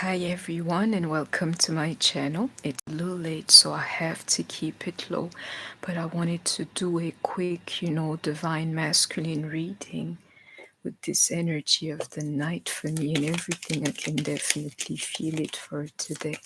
Hi everyone and welcome to my channel. It's a little late so I have to keep it low, but I wanted to do a quick, divine masculine reading with this energy of the night for me and everything. I can definitely feel it for today.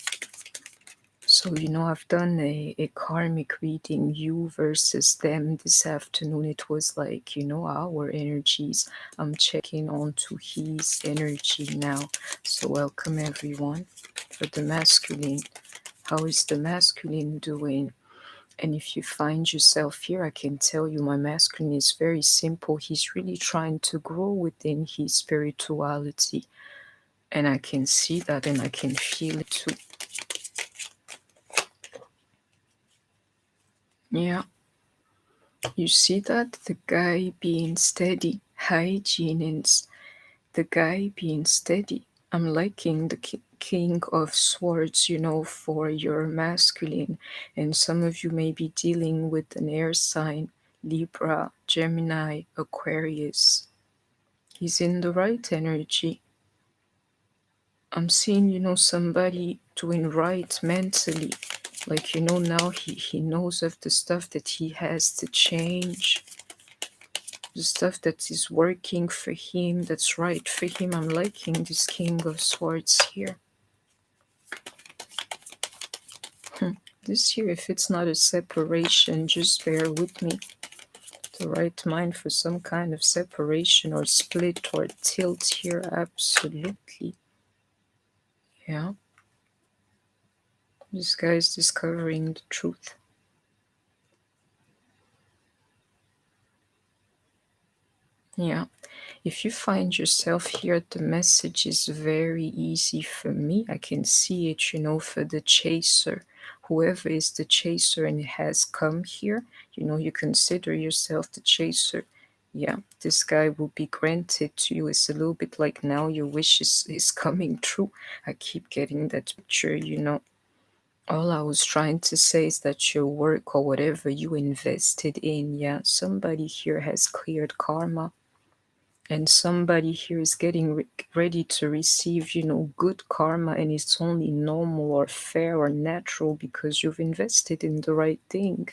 So, I've done a karmic reading, you versus them. This afternoon it was like, our energies. I'm checking on to his energy now. So, welcome everyone. For the masculine, how is the masculine doing? And if you find yourself here, I can tell you my masculine is very simple. He's really trying to grow within his spirituality. And I can see that and I can feel it too. Yeah. You see that? The guy being steady. Hygiene is the guy being steady. I'm liking the King of Swords, for your masculine. And some of you may be dealing with an air sign, Libra, Gemini, Aquarius. He's in the right energy. I'm seeing, somebody doing right mentally. Like, now he knows of the stuff that he has to change. The stuff that is working for him, that's right for him. I'm liking this King of Swords here. This here, if it's not a separation, just bear with me. The right mind for some kind of separation or split or tilt here, absolutely. Yeah. This guy is discovering the truth. Yeah. If you find yourself here, the message is very easy for me. I can see it, for the chaser. Whoever is the chaser and has come here, you consider yourself the chaser. Yeah, this guy will be granted to you. It's a little bit like now your wish is coming true. I keep getting that picture, All I was trying to say is that your work or whatever you invested in, yeah, somebody here has cleared karma. And somebody here is getting ready to receive, good karma, and it's only normal or fair or natural because you've invested in the right thing.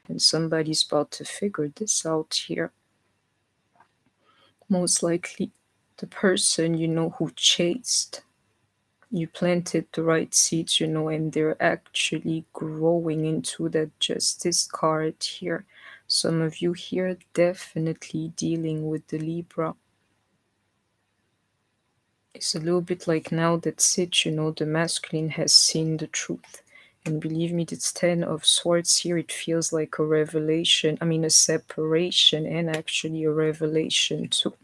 And somebody's about to figure this out here. Most likely the person, who chased, you planted the right seeds, and they're actually growing into that justice card here. Some of you here definitely dealing with the Libra. It's a little bit like now that's it, the masculine has seen the truth. And believe me, it's 10 of Swords here. It feels like a revelation. I mean, a separation and actually a revelation too.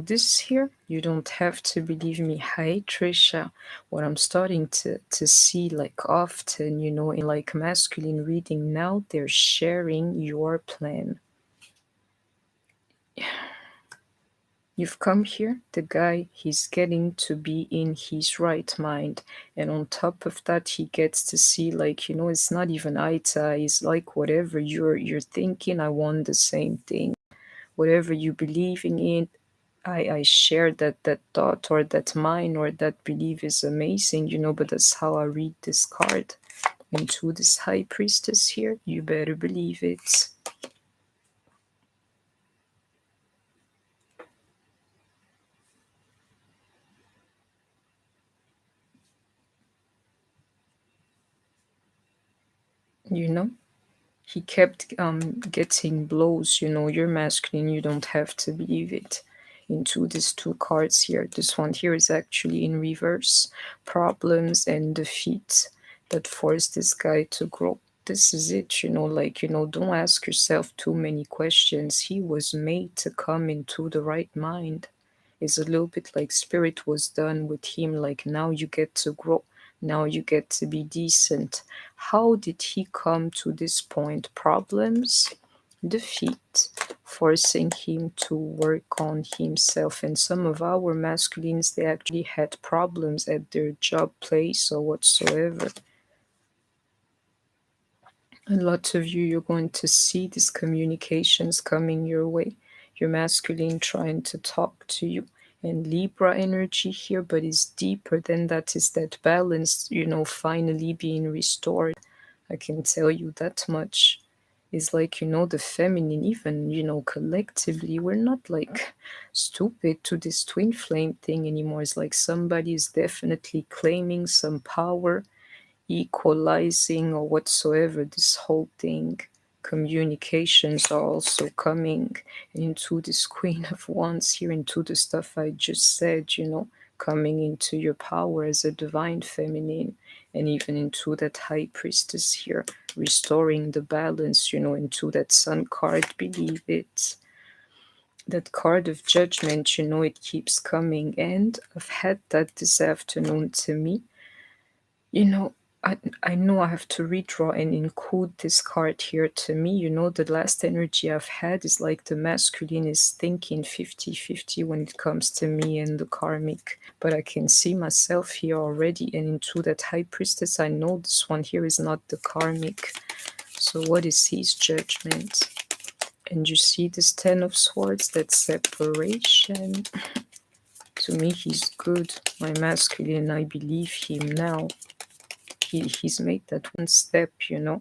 This here, you don't have to believe me. Hi, Trisha. What I'm starting to see like often, in like masculine reading now, they're sharing your plan. You've come here, the guy, he's getting to be in his right mind. And on top of that, he gets to see, like, it's not even eye to eye. It's like whatever you're thinking, I want the same thing. Whatever you believing in, I share that thought or that mind or that belief is amazing, but that's how I read this card. And to this high priestess here, you better believe it. He kept getting blows. You're masculine, you don't have to believe it. Into these two cards here, this one here is actually in reverse. Problems and defeat that force this guy to grow. This is it, don't ask yourself too many questions. He was made to come into the right mind. It's a little bit like spirit was done with him, like now you get to grow, now you get to be decent. How did he come to this point? Problems, defeat, forcing him to work on himself. And some of our masculines, they actually had problems at their job place or whatsoever. A lot of you, you're going to see these communications coming your way. Your masculine trying to talk to you. and Libra energy here, but it's deeper than that. Is that balance, finally being restored. I can tell you that much. Is like, the feminine, even, collectively, we're not like stupid to this twin flame thing anymore. It's like somebody is definitely claiming some power, equalizing or whatsoever this whole thing. Communications are also coming into this Queen of Wands here, into the stuff I just said, coming into your power as a divine feminine, and even into that High Priestess here, restoring the balance, into that Sun card, believe it. That card of judgment, it keeps coming, and I've had that this afternoon to me. You know, I know I have to redraw and include this card here to me. The last energy I've had is like the masculine is thinking 50-50 when it comes to me and the karmic. But I can see myself here already, and into that High Priestess, I know this one here is not the karmic. So what is his judgment? And you see this Ten of Swords, that separation. To me, he's good. My masculine, I believe him now. He's made that one step, and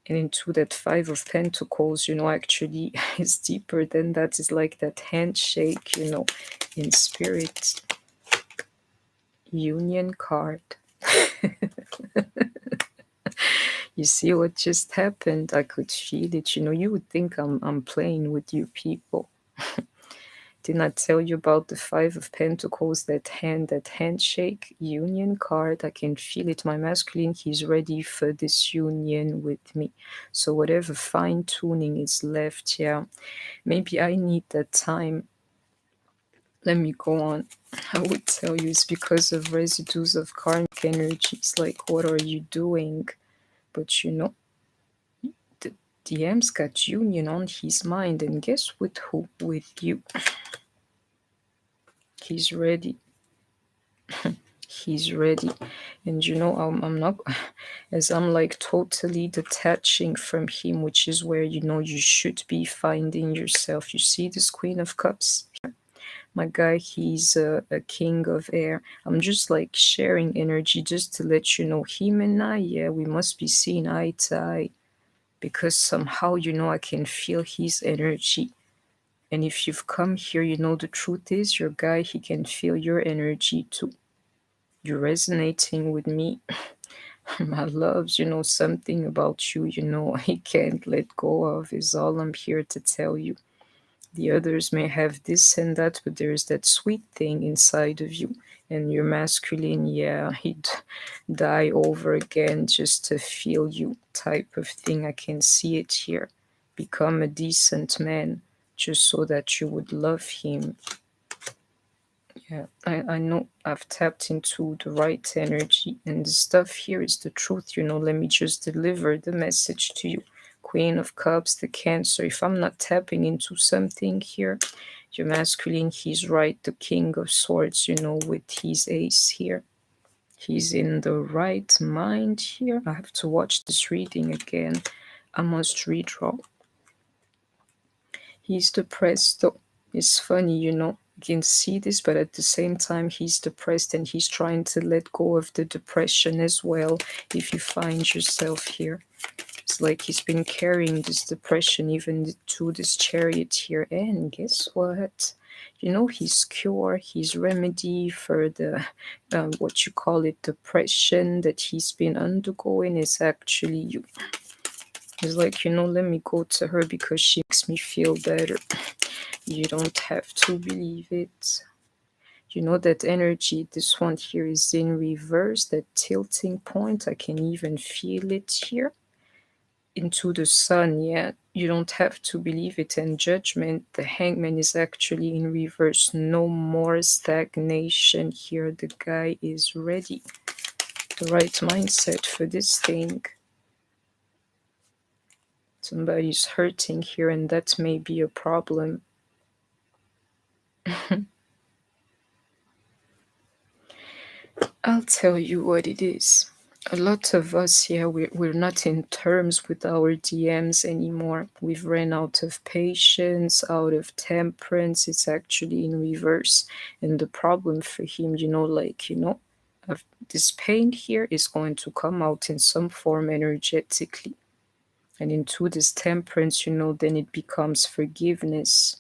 into that Five of Pentacles, actually is deeper than that. Is like that handshake, in spirit. Union card. You see what just happened? I could feel it. You would think I'm playing with you people. Didn't I tell you about the Five of Pentacles, that handshake, union card? I can feel it. My masculine, he's ready for this union with me. So whatever fine-tuning is left, yeah, maybe I need that time. Let me go on. I would tell you it's because of residues of karmic energies. Like, what are you doing? But the DM's got union on his mind, and guess with who? With you. He's ready. He's ready. And I'm not, as I'm like totally detaching from him, which is where you should be finding yourself. You see this Queen of Cups here? My guy, he's a king of air. I'm just like sharing energy just to let you know, him and I, yeah, we must be seeing eye to eye, because somehow I can feel his energy. And if you've come here, the truth is, your guy, he can feel your energy too. You're resonating with me. My loves, something about you, I can't let go of, is all I'm here to tell you. The others may have this and that, but there's that sweet thing inside of you. And your masculine, yeah, he'd die over again just to feel you, type of thing. I can see it here. Become a decent man just so that you would love him. Yeah, I know I've tapped into the right energy, and the stuff here is the truth. Let me just deliver the message to you. Queen of Cups, the Cancer. If I'm not tapping into something here, your masculine, he's right. The King of Swords, with his ace here. He's in the right mind here. I have to watch this reading again. I must redraw. He's depressed though. It's funny, you can see this, but at the same time, he's depressed and he's trying to let go of the depression as well. If you find yourself here, it's like he's been carrying this depression even to this Chariot here. And guess what? His cure, his remedy for the, what you call it, depression that he's been undergoing is actually you. It's like, let me go to her because she makes me feel better. You don't have to believe it. That energy, this one here is in reverse, that tilting point. I can even feel it here. Into the sun, yeah. You don't have to believe it. And Judgment, the Hangman is actually in reverse. No more stagnation here. The guy is ready. The right mindset for this thing. Somebody's hurting here, and that may be a problem. I'll tell you what it is. A lot of us here, we're not in terms with our DMs anymore. We've ran out of patience, out of temperance. It's actually in reverse. And the problem for him, of this pain here is going to come out in some form energetically. And into this temperance, then it becomes forgiveness.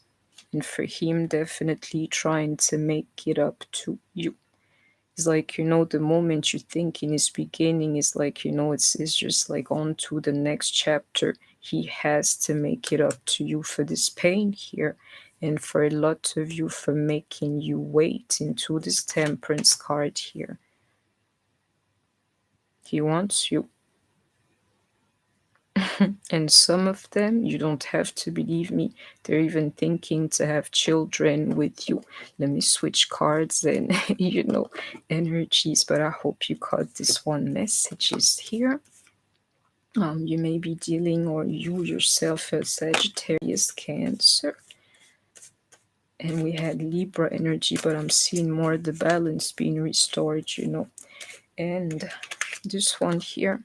And for him, definitely trying to make it up to you. It's like, the moment you think in his beginning is like, it's just like on to the next chapter. He has to make it up to you for this pain here. And for a lot of you, for making you wait into this temperance card here. He wants you. And some of them, you don't have to believe me, they're even thinking to have children with you. Let me switch cards and, energies, but I hope you caught this one messages here. You may be dealing, or you yourself, a Sagittarius, Cancer. And we had Libra energy, but I'm seeing more the balance being restored, And this one here,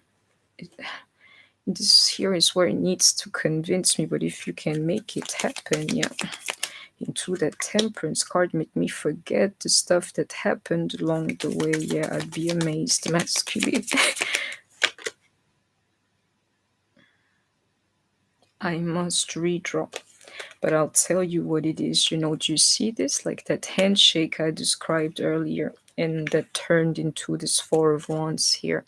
this here is where it needs to convince me, but if you can make it happen, yeah. Into that temperance card, make me forget the stuff that happened along the way. Yeah, I'd be amazed, masculine. I must redraw, but I'll tell you what it is. Do you see this? Like that handshake I described earlier, and that turned into this Four of Wands here.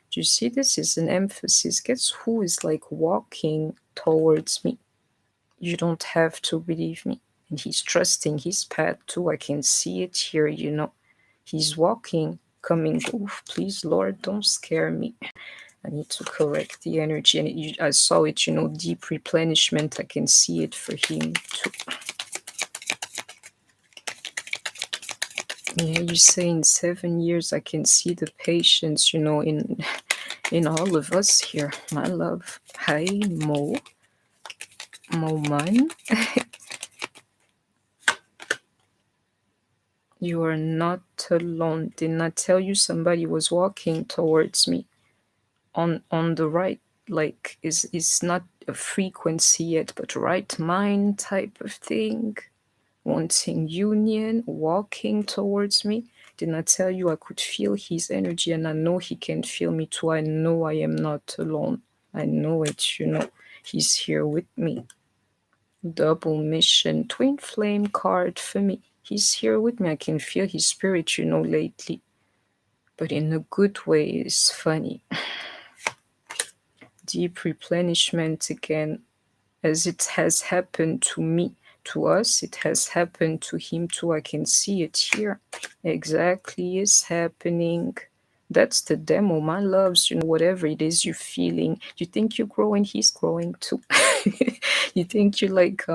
Do you see this is an emphasis? Guess who is like walking towards me? You don't have to believe me. And he's trusting his path too. I can see it here, He's walking, coming. Oof, please, Lord, don't scare me. I need to correct the energy. And I saw it, deep replenishment. I can see it for him too. Yeah, you say in 7 years, I can see the patience, in all of us here. My love. Hi, Man. You are not alone. Didn't I tell you somebody was walking towards me on the right? Like, is not a frequency yet, but right mind type of thing. Wanting union, walking towards me. Didn't I tell you I could feel his energy, and I know he can feel me too. I know I am not alone. I know it, He's here with me. Double mission, twin flame card for me. He's here with me. I can feel his spirit, lately. But in a good way. It's funny. Deep replenishment again, as it has happened to me. To us, it has happened to him too. I can see it here. Exactly is happening. That's the demo, my loves. Whatever it is you're feeling, you think you're growing, he's growing too. You think you're like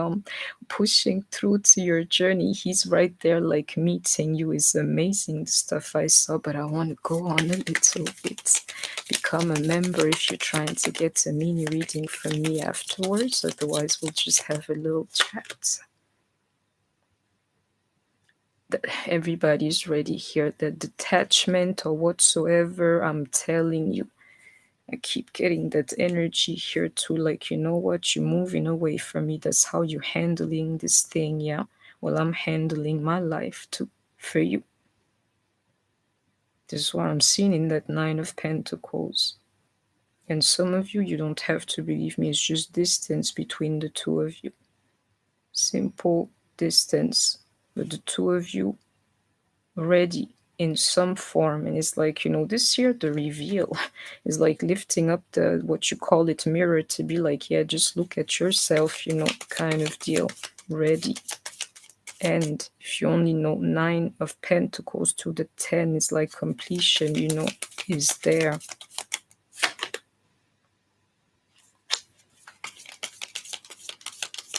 pushing through to your journey, he's right there like meeting you. Is amazing the stuff I saw, but I want to go on a little bit. Become a member if you're trying to get a mini reading from me afterwards. Otherwise, we'll just have a little chat. Everybody's ready here. The detachment or whatsoever, I'm telling you. I keep getting that energy here too. Like, you know what? You're moving away from me. That's how you're handling this thing, yeah? Well, I'm handling my life too for you. This is what I'm seeing in that Nine of Pentacles. And some of you, you don't have to believe me. It's just distance between the two of you. Simple distance. But the two of you ready in some form. And it's like, this year, the reveal is like lifting up the, what you call it, mirror, to be like, yeah, just look at yourself, kind of deal. Ready. And if you only know Nine of Pentacles to the 10 is like completion, is there.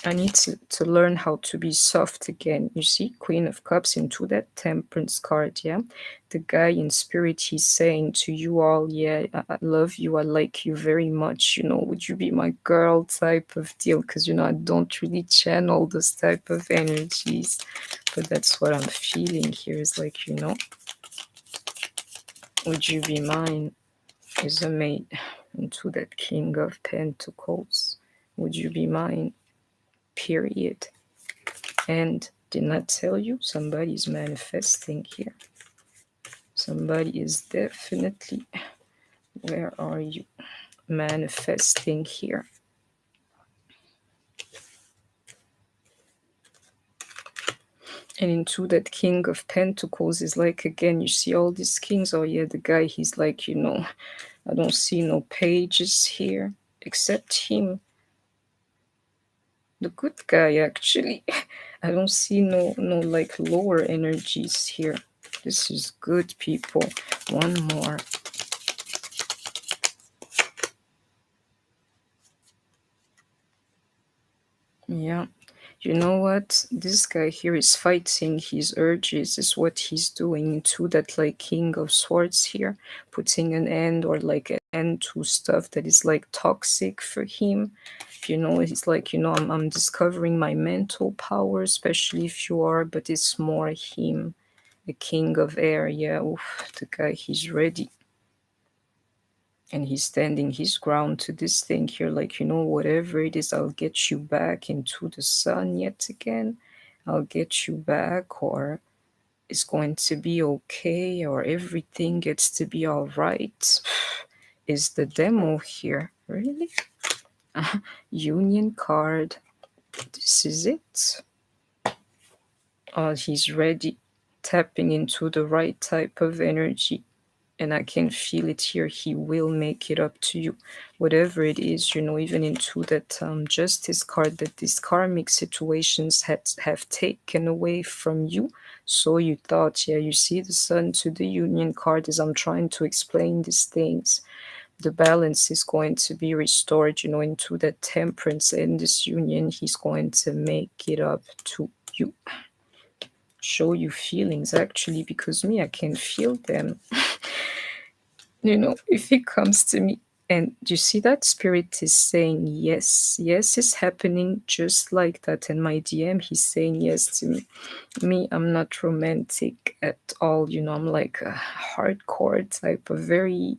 I need to learn how to be soft again. You see, Queen of Cups into that Temperance card, yeah? The guy in spirit, he's saying to you all, yeah, I love you, I like you very much, would you be my girl type of deal? Because, I don't really channel this type of energies, but that's what I'm feeling here is like, would you be mine? is a mate into that King of Pentacles. Would you be mine? Period. And did not tell you somebody's manifesting here. Somebody is definitely, where are you? Manifesting here. And into that King of Pentacles is like, again, you see all these kings. Oh yeah, the guy, he's like, I don't see no pages here except him. The good guy, actually. I don't see no like lower energies here. This is good, people. One more. Yeah. You know what? This guy here is fighting his urges, is what he's doing to that like King of Swords here, putting an end or like an end to stuff that is like toxic for him. He's like, I'm discovering my mental power, especially if you are, but it's more him, the King of Air. Yeah, oof, the guy, he's ready. And he's standing his ground to this thing here, like, whatever it is, I'll get you back into the sun yet again. I'll get you back, or it's going to be okay, or everything gets to be all right. Is the demo here? Really? Union card. This is it. Oh, he's ready. Tapping into the right type of energy. And I can feel it here. He will make it up to you, whatever it is, even into that justice card, that these karmic situations have taken away from you. So you thought, yeah, you see the sun to the union card as I'm trying to explain these things. The balance is going to be restored, into that temperance and this union. He's going to make it up to you. Show you feelings, actually, because me, I can feel them. If it comes to me, and you see that spirit is saying yes, yes is happening just like that. And my DM, he's saying yes to me. I'm not romantic at all. I'm like a hardcore type of very,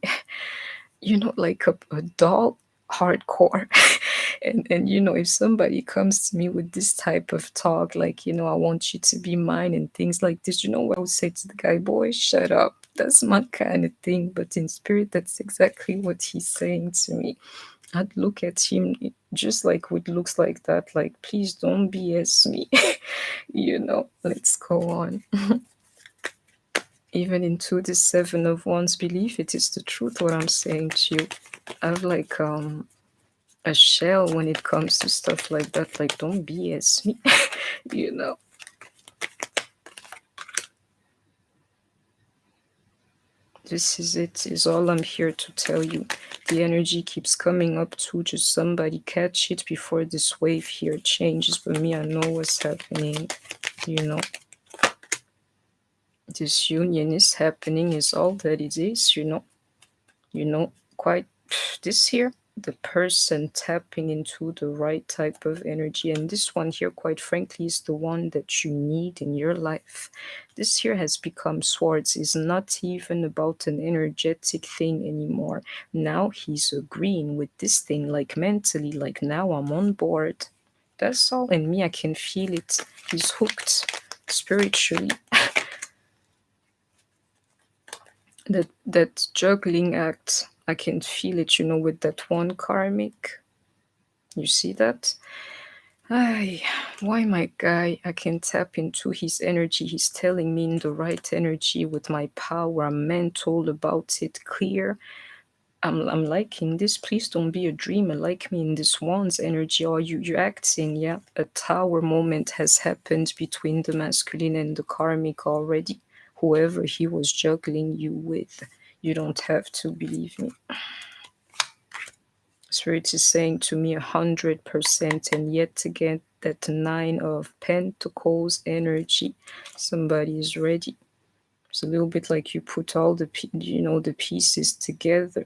like a doll hardcore. and if somebody comes to me with this type of talk, like, I want you to be mine and things like this, what I would say to the guy? Boy, shut up. That's my kind of thing. But in spirit, that's exactly what he's saying to me. I'd look at him just like with looks like that, like, please don't BS me. Let's go on. Even into the Seven of Wands, believe it is the truth what I'm saying to you. I have like a shell when it comes to stuff like that. Like, don't BS me. This is it, is all I'm here to tell you. The energy keeps coming up to just somebody catch it before this wave here changes. But me, I know what's happening. This union is happening, is all that it is. Quite this here, the person tapping into the right type of energy. And this one here, quite frankly, is the one that you need in your life. This here has become swords. Is not even about an energetic thing anymore. Now he's agreeing with this thing, like mentally, like, now I'm on board. That's all. And me, I can feel it. He's hooked spiritually. that juggling act, I can feel it, with that one karmic. You see that? Ay, why my guy? I can tap into his energy. He's telling me in the right energy with my power. I'm mental about it, clear. I'm liking this. Please don't be a dreamer like me in this one's energy. Or you're acting, yeah. A tower moment has happened between the masculine and the karmic already. Whoever he was juggling you with, you don't have to believe me. Spirit is saying to me 100%, and yet again that Nine of Pentacles energy. Somebody is ready. It's a little bit like you put all the the pieces together.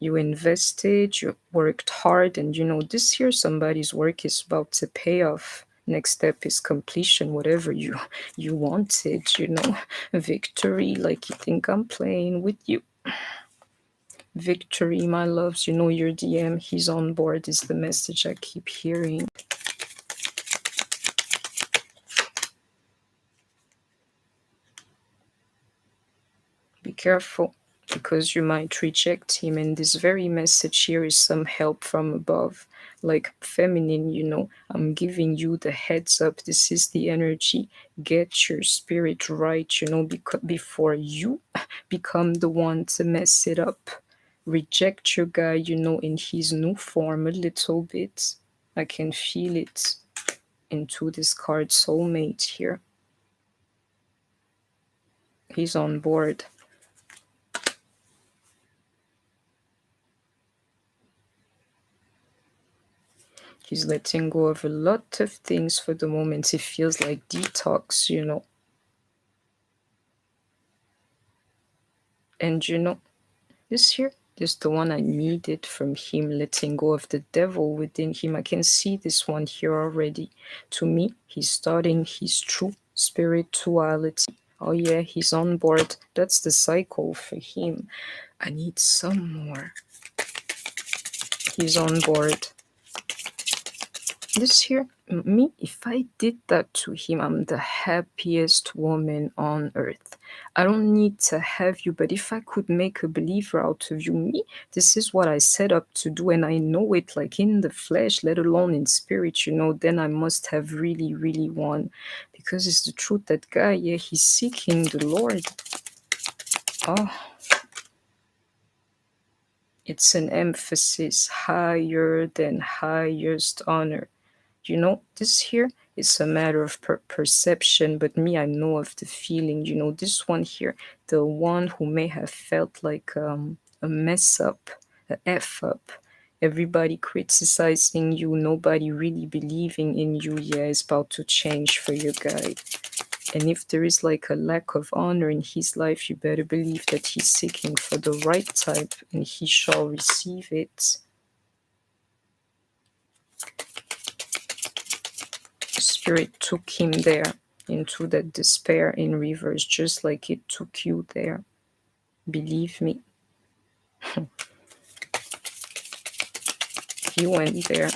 You invested, you worked hard, and this year somebody's work is about to pay off. Next step is completion, whatever you wanted, victory, like you think I'm playing with you. Victory, my loves, you know your DM. He's on board is the message I keep hearing. Be careful, because you might reject him, and this very message here is some help from above, like feminine, you know. I'm giving you the heads up. This is the energy. Get your spirit right, you know, before you become the one to mess it up. Reject your guy, you know, in his new form a little bit. I can feel it into this card, soulmate here. He's on board. He's letting go of a lot of things for the moment. It feels like detox, you know. And you know, this here is the one I needed from him, letting go of the devil within him. I can see this one here already. To me, he's starting his true spirituality. Oh yeah, he's on board. That's the cycle for him. I need some more. He's on board. This here, me, if I did that to him, I'm the happiest woman on earth. I don't need to have you, but if I could make a believer out of you, me, this is what I set up to do, and I know it like in the flesh, let alone in spirit, you know, then I must have really, really won. Because it's the truth, that guy, yeah, he's seeking the Lord. Oh, it's an emphasis higher than highest honor. You know, this here is a matter of perception, but me, I know of the feeling. You know, this one here, the one who may have felt like a mess up, a F up, everybody criticizing you, nobody really believing in you, yeah, is about to change for your guy. And if there is like a lack of honor in his life, you better believe that he's seeking for the right type, and he shall receive it. Spirit took him there into that despair in reverse, just like it took you there. Believe me. He went there.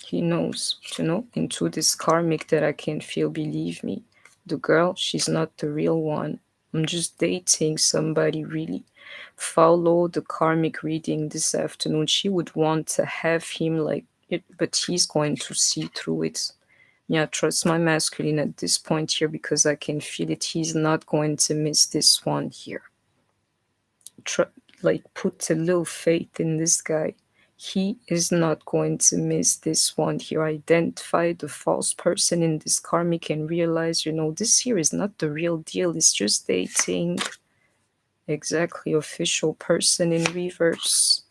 He knows, you know, into this karmic that I can feel. Believe me. The girl, she's not the real one. I'm just dating somebody, really. Follow the karmic reading this afternoon. She would want to have him like it, but he's going to see through it. Yeah, trust my masculine at this point here, because I can feel it. He's not going to miss this one here. Like, put a little faith in this guy. He is not going to miss this one here. Identify the false person in this karmic and realize, you know, this here is not the real deal. It's just dating. Exactly, official person in reverse.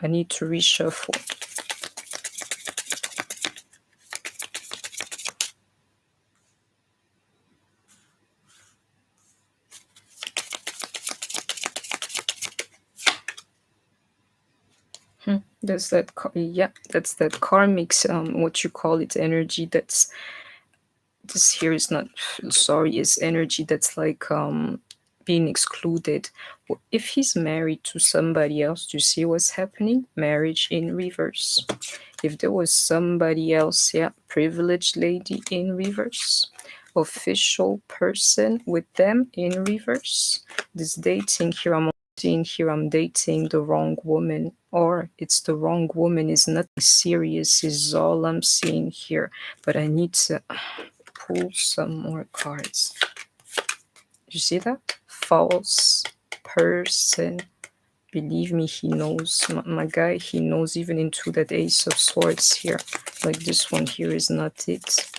I need to reshuffle. That's that, yeah, that's that karmic, what you call it, energy. That's, this here is not, sorry, is energy that's like being excluded. If he's married to somebody else, do you see what's happening? Marriage in reverse. If there was somebody else, yeah, privileged lady in reverse, official person with them in reverse. This dating here, I'm seeing here, I'm dating the wrong woman, or it's the wrong woman, is nothing serious, is all I'm seeing here. But I need to pull some more cards. You see that? False person. Believe me, he knows. My guy, he knows, even into that Ace of Swords here. Like, this one here is not it.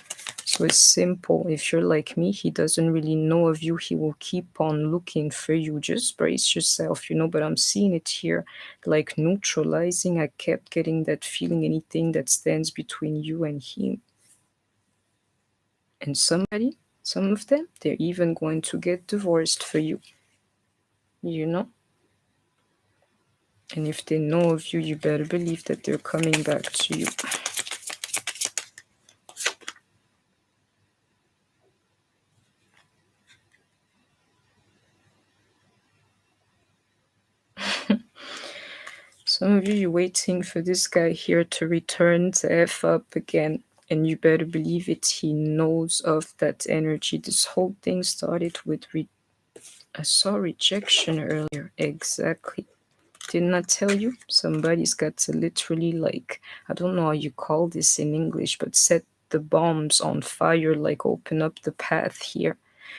So it's simple. If you're like me, he doesn't really know of you. He will keep on looking for you. Just brace yourself, you know. But I'm seeing it here, like neutralizing. I kept getting that feeling, anything that stands between you and him. And somebody, some of them, they're even going to get divorced for you, you know. And if they know of you, you better believe that they're coming back to you. Some of you, you're waiting for this guy here to return to F up again. And you better believe it, he knows of that energy. This whole thing started with I saw rejection earlier. Exactly. Didn't I tell you? Somebody's got to literally, like, I don't know how you call this in English, but set the bombs on fire, like open up the path here.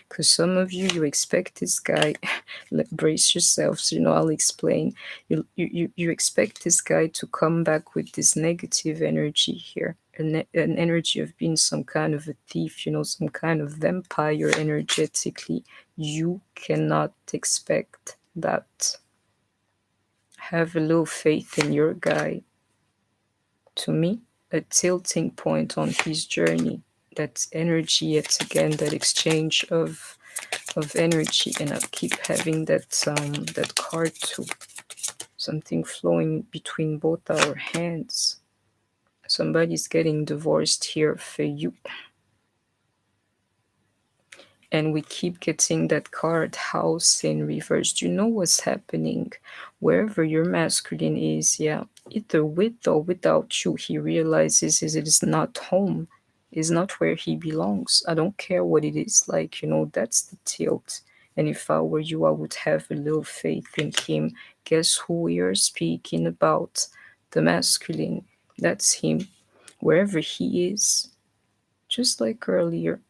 Because some of you, you expect this guy, brace yourselves, I'll explain. You expect this guy to come back with this negative energy here, an energy of being some kind of a thief, some kind of vampire energetically. You cannot expect that. Have a little faith in your guy. To me, a tilting point on his journey. That energy, yet again, that exchange of energy, and I keep having that card too. Something flowing between both our hands. Somebody's getting divorced here for you. And we keep getting that card house in reverse. Do you know what's happening? Wherever your masculine is, yeah, either with or without you, he realizes it is not home, is not where he belongs. I don't care what it is like, that's the tilt. And if I were you, I would have a little faith in him. Guess who we are speaking about? The masculine. That's him. Wherever he is, just like earlier.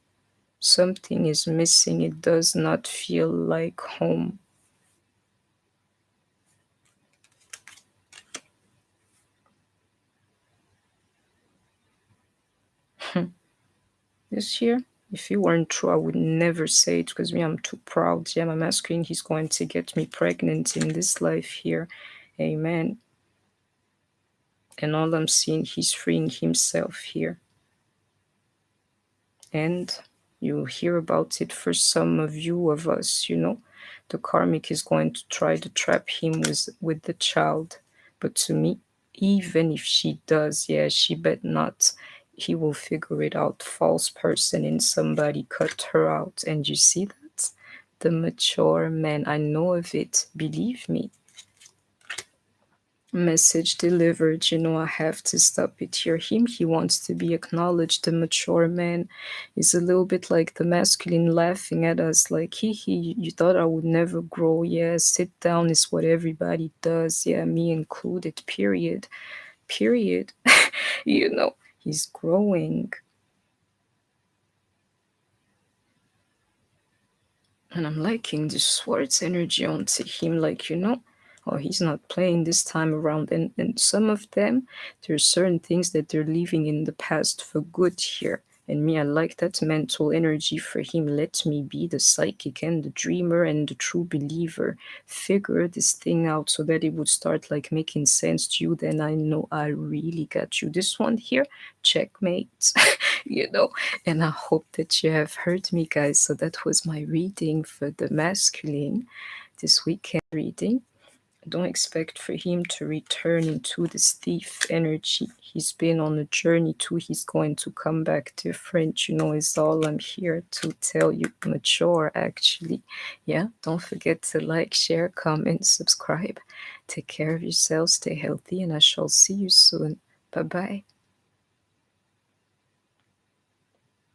Something is missing. It does not feel like home. This year, if it weren't true, I would never say it because me, I'm too proud. Yeah, my masculine, he's going to get me pregnant in this life here. Amen. And all I'm seeing, he's freeing himself here. And you'll hear about it for some of us. The karmic is going to try to trap him with the child. But to me, even if she does, yeah, she bet not. He will figure it out. False person in somebody cut her out. And you see that? The mature man, I know of it. Believe me. Message delivered. I have to stop it here. He wants to be acknowledged. The mature man is a little bit like the masculine laughing at us, like, he, you thought I would never grow. Yeah, sit down is what everybody does. Yeah, me included. Period. He's growing. And I'm liking the swords energy onto him, like, oh, he's not playing this time around. And some of them, there's certain things that they're leaving in the past for good here. And me, I like that mental energy for him. Let me be the psychic and the dreamer and the true believer. Figure this thing out so that it would start like making sense to you. Then I know I really got you. This one here, checkmate. And I hope that you have heard me, guys. So that was my reading for the masculine, this weekend reading. Don't expect for him to return into this thief energy. He's been on a journey too. He's going to come back different. Is all I'm here to tell you. Mature, actually. Yeah, don't forget to like, share, comment, subscribe. Take care of yourselves. Stay healthy, and I shall see you soon. Bye-bye.